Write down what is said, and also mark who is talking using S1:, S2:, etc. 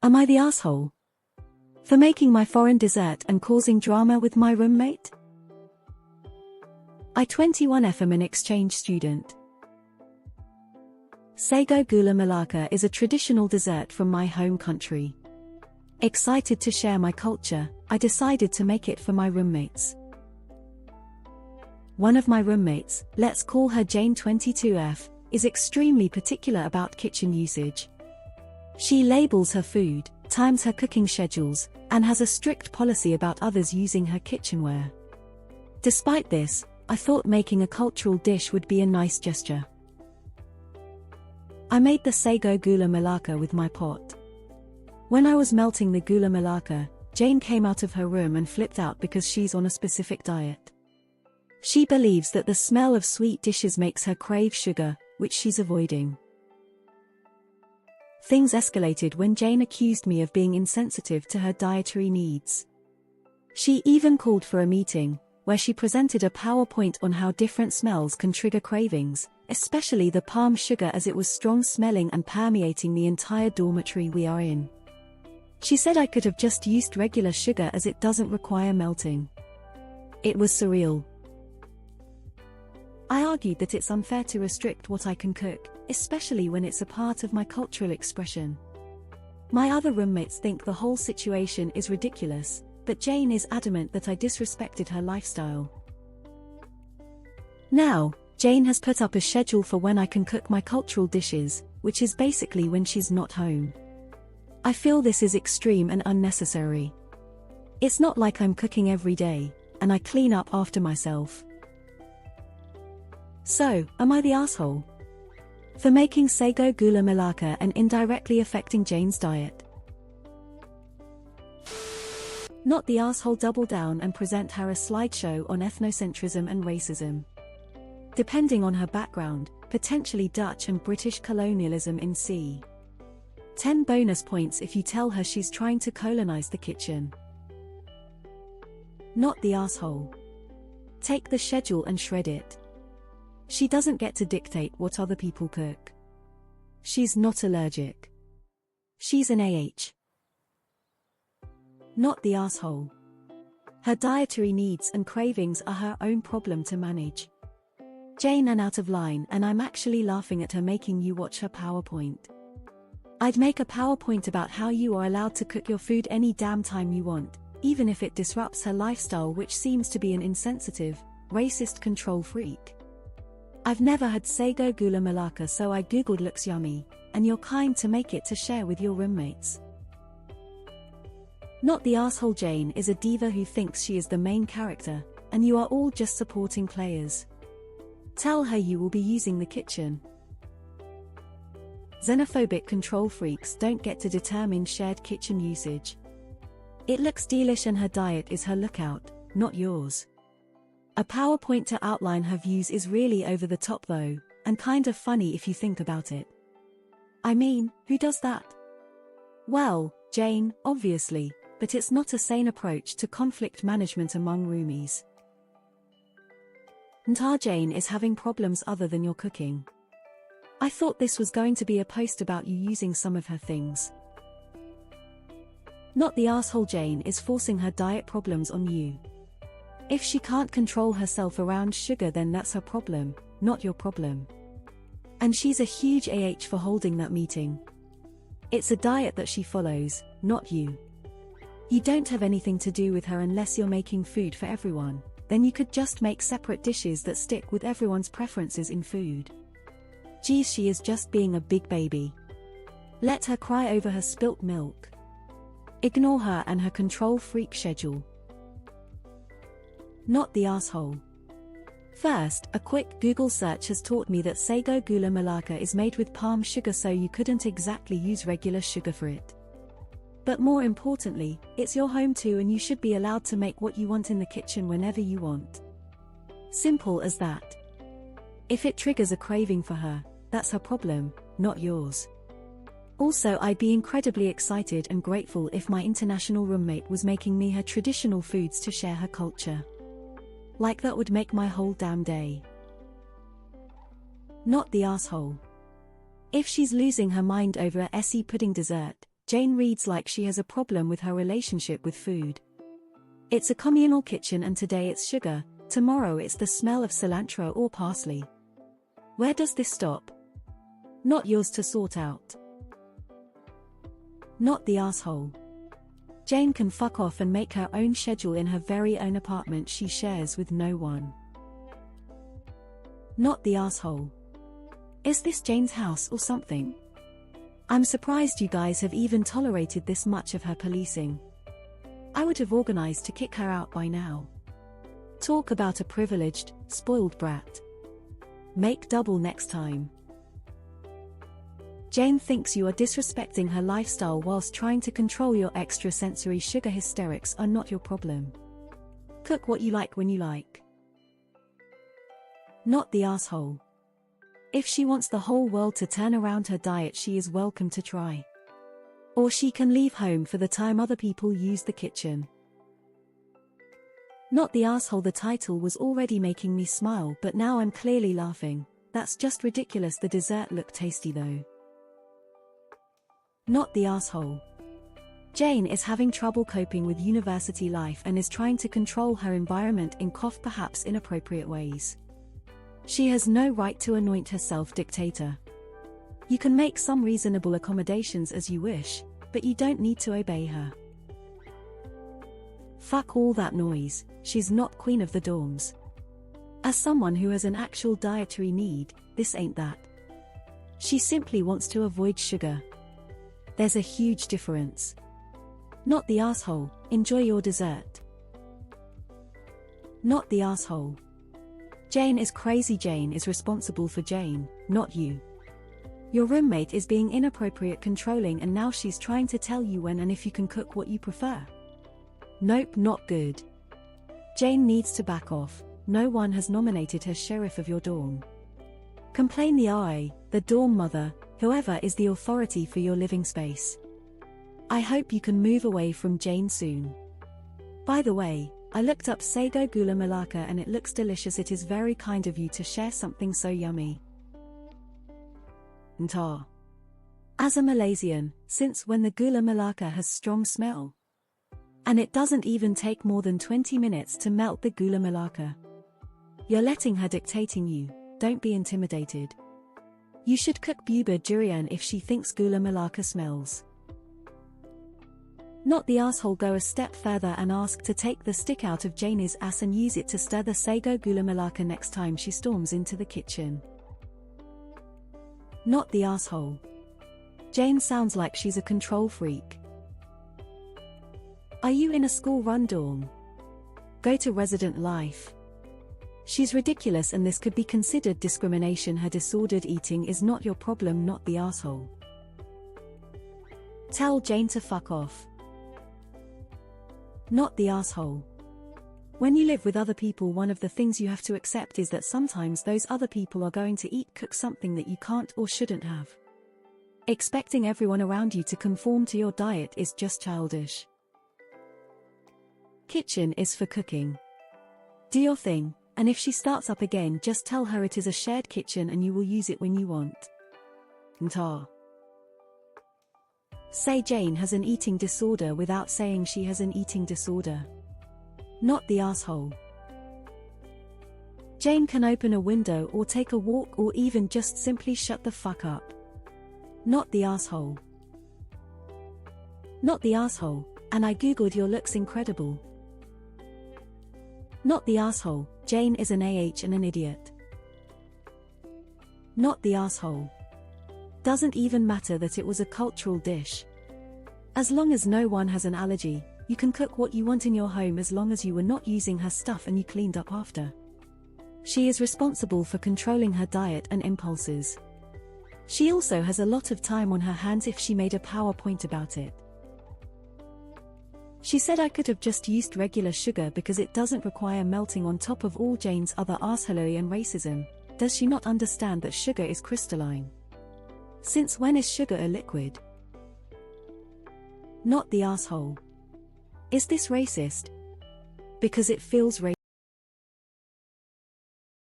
S1: Am I the asshole for making my foreign dessert and causing drama with my roommate? I 21F am an exchange student. Sago gula melaka is a traditional dessert from my home country. Excited to share my culture, I decided to make it for my roommates. One of my roommates, let's call her Jane 22F, is extremely particular about kitchen usage. She labels her food, times her cooking schedules, and has a strict policy about others using her kitchenware. Despite this, I thought making a cultural dish would be a nice gesture. I made the sago gula melaka with my pot. When I was melting the gula melaka, Jane came out of her room and flipped out because she's on a specific diet. She believes that the smell of sweet dishes makes her crave sugar, which she's avoiding. Things escalated when Jane accused me of being insensitive to her dietary needs. She even called for a meeting, where she presented a PowerPoint on how different smells can trigger cravings, especially the palm sugar, as it was strong-smelling and permeating the entire dormitory we are in. She said I could have just used regular sugar as it doesn't require melting. It was surreal. I argued that it's unfair to restrict what I can cook, especially when it's a part of my cultural expression. My other roommates think the whole situation is ridiculous, but Jane is adamant that I disrespected her lifestyle. Now, Jane has put up a schedule for when I can cook my cultural dishes, which is basically when she's not home. I feel this is extreme and unnecessary. It's not like I'm cooking every day, and I clean up after myself. So, am I the asshole for making sago gula melaka and indirectly affecting Jane's diet? Not the asshole. Double down and present her a slideshow on ethnocentrism and racism. Depending on her background, potentially Dutch and British colonialism in C. 10 bonus points if you tell her she's trying to colonize the kitchen. Not the asshole. Take the schedule and shred it. She doesn't get to dictate what other people cook. She's not allergic. She's an AH. Not the asshole. Her dietary needs and cravings are her own problem to manage. Jane and out of line, and I'm actually laughing at her making you watch her PowerPoint. I'd make a PowerPoint about how you are allowed to cook your food any damn time you want, even if it disrupts her lifestyle, which seems to be an insensitive, racist control freak. I've never had sago gula melaka, so I googled looks yummy, and you're kind to make it to share with your roommates. Not the asshole. Jane is a diva who thinks she is the main character, and you are all just supporting players. Tell her you will be using the kitchen. Xenophobic control freaks don't get to determine shared kitchen usage. It looks delish and her diet is her lookout, not yours. A PowerPoint to outline her views is really over the top though, and kind of funny if you think about it. I mean, who does that? Well, Jane, obviously, but it's not a sane approach to conflict management among roomies. Ntar Jane is having problems other than your cooking. I thought this was going to be a post about you using some of her things. Not the asshole. Jane is forcing her diet problems on you. If she can't control herself around sugar, then that's her problem, not your problem. And she's a huge AH for holding that meeting. It's a diet that she follows, not you. You don't have anything to do with her unless you're making food for everyone. Then you could just make separate dishes that stick with everyone's preferences in food. Geez, she is just being a big baby. Let her cry over her spilt milk. Ignore her and her control freak schedule. Not the asshole. First, a quick Google search has taught me that sago gula melaka is made with palm sugar, so you couldn't exactly use regular sugar for it. But more importantly, it's your home too, and you should be allowed to make what you want in the kitchen whenever you want. Simple as that. If it triggers a craving for her, that's her problem, not yours. Also, I'd be incredibly excited and grateful if my international roommate was making me her traditional foods to share her culture. Like, that would make my whole damn day. Not the asshole. If she's losing her mind over a essie pudding dessert, Jane reads like she has a problem with her relationship with food. It's a communal kitchen and today it's sugar, tomorrow it's the smell of cilantro or parsley. Where does this stop? Not yours to sort out. Not the asshole. Jane can fuck off and make her own schedule in her very own apartment she shares with no one. Not the asshole. Is this Jane's house or something? I'm surprised you guys have even tolerated this much of her policing. I would have organized to kick her out by now. Talk about a privileged, spoiled brat. Make double next time. Jane thinks you are disrespecting her lifestyle whilst trying to control your extrasensory sugar hysterics are not your problem. Cook what you like when you like. Not the asshole. If she wants the whole world to turn around her diet, she is welcome to try. Or she can leave home for the time other people use the kitchen. Not the asshole. The title was already making me smile, but now I'm clearly laughing. That's just ridiculous. The dessert looked tasty though. Not the asshole. Jane is having trouble coping with university life and is trying to control her environment in perhaps inappropriate ways. She has no right to anoint herself dictator. You can make some reasonable accommodations as you wish, but you don't need to obey her. Fuck all that noise, she's not queen of the dorms. As someone who has an actual dietary need, this ain't that. She simply wants to avoid sugar. There's a huge difference. Not the asshole, enjoy your dessert. Not the asshole. Jane is crazy. Jane is responsible for Jane, not you. Your roommate is being inappropriate, controlling, and now she's trying to tell you when and if you can cook what you prefer. Nope, not good. Jane needs to back off. No one has nominated her sheriff of your dorm. Complain the RA, the dorm mother, whoever is the authority for your living space. I hope you can move away from Jane soon. By the way, I looked up sago gula melaka and it looks delicious. It is very kind of you to share something so yummy. Ntar. As a Malaysian, since when the gula melaka has strong smell? And it doesn't even take more than 20 minutes to melt the gula melaka. You're letting her dictating you, don't be intimidated. You should cook bubur durian if she thinks gula melaka smells. Not the asshole. Go a step further and ask to take the stick out of Jane's ass and use it to stir the sago gula melaka next time she storms into the kitchen. Not the asshole. Jane sounds like she's a control freak. Are you in a school-run dorm? Go to resident life. She's ridiculous and this could be considered discrimination. Her disordered eating is not your problem. Not the asshole. Tell Jane to fuck off. Not the asshole. When you live with other people, one of the things you have to accept is that sometimes those other people are going to cook something that you can't or shouldn't have. Expecting everyone around you to conform to your diet is just childish. Kitchen is for cooking. Do your thing, and if she starts up again, just tell her it is a shared kitchen and you will use it when you want. Ntar. Say Jane has an eating disorder without saying she has an eating disorder. Not the asshole. Jane can open a window or take a walk or even just simply shut the fuck up. Not the asshole. Not the asshole, and I googled your looks incredible. Not the asshole, Jane is an AH and an idiot. Not the asshole. Doesn't even matter that it was a cultural dish. As long as no one has an allergy, you can cook what you want in your home as long as you were not using her stuff and you cleaned up after. She is responsible for controlling her diet and impulses. She also has a lot of time on her hands if she made a PowerPoint about it. She said I could have just used regular sugar because it doesn't require melting on top of all Jane's other arsehole and racism. Does she not understand that sugar is crystalline? Since when is sugar a liquid? Not the asshole. Is this racist? Because it feels racist.